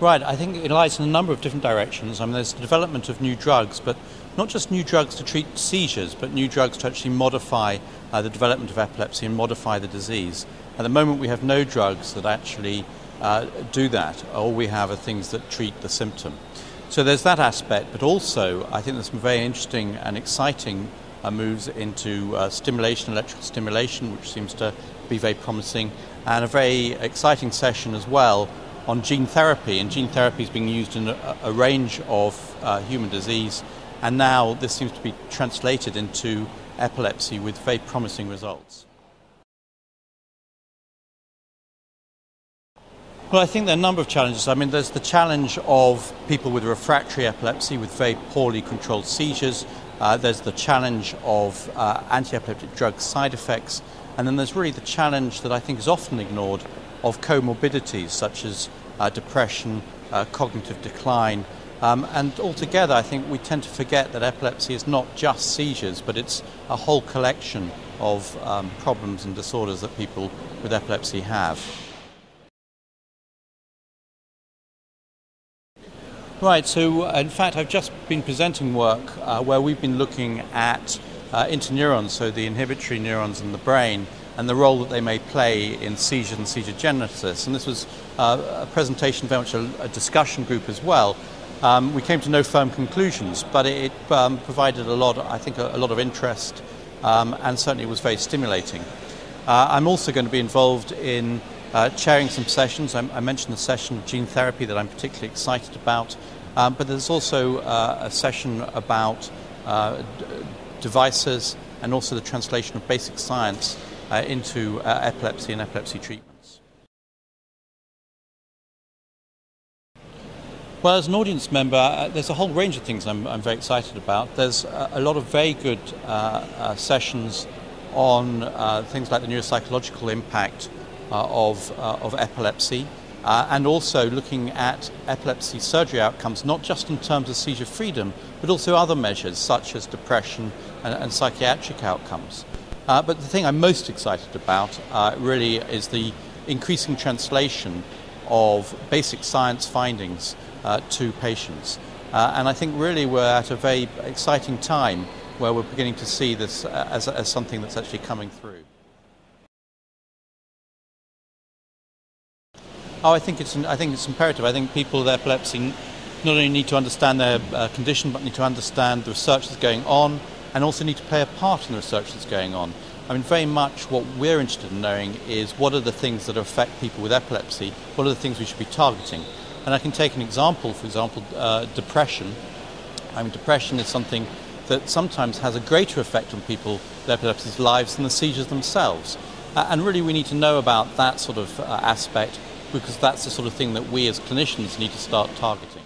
Right, I think it lies in a number of different directions. I mean, there's the development of new drugs, but not just new drugs to treat seizures, but new drugs to actually modify the development of epilepsy and modify the disease. At the moment, we have no drugs that actually do that. All we have are things that treat the symptom. So there's that aspect, but also I think there's some very interesting and exciting moves into stimulation, electrical stimulation, which seems to be very promising, and a very exciting session as well on gene therapy, and gene therapy is being used in a range of human disease, and now this seems to be translated into epilepsy with very promising results. Well, I think there are a number of challenges. I mean, there's the challenge of people with refractory epilepsy with very poorly controlled seizures. There's the challenge of anti-epileptic drug side effects, and then there's really the challenge that I think is often ignored of comorbidities such as depression, cognitive decline, and altogether I think we tend to forget that epilepsy is not just seizures, but it's a whole collection of problems and disorders that people with epilepsy have. Right, so in fact I've just been presenting work where we've been looking at interneurons, so the inhibitory neurons in the brain, and the role that they may play in seizures and seizure genesis. And this was a presentation, very much a discussion group as well. We came to no firm conclusions, but it provided a lot of interest, and certainly was very stimulating. I'm also going to be involved in chairing some sessions. I mentioned the session of gene therapy that I'm particularly excited about, but there's also a session about devices and also the translation of basic science into epilepsy and epilepsy treatments. Well, as an audience member, there's a whole range of things I'm very excited about. There's a lot of very good sessions on things like the neuropsychological impact of epilepsy, and also looking at epilepsy surgery outcomes, not just in terms of seizure freedom, but also other measures such as depression and psychiatric outcomes. But the thing I'm most excited about really is the increasing translation of basic science findings to patients. And I think really we're at a very exciting time where we're beginning to see this as something that's actually coming through. Oh, I think it's imperative. I think people with epilepsy not only need to understand their condition, but need to understand the research that's going on, and also need to play a part in the research that's going on. I mean, very much what we're interested in knowing is what are the things that affect people with epilepsy, what are the things we should be targeting. And I can take an example, for example, depression. I mean, depression is something that sometimes has a greater effect on people with epilepsy's lives than the seizures themselves. And really we need to know about that sort of aspect, because that's the sort of thing that we as clinicians need to start targeting.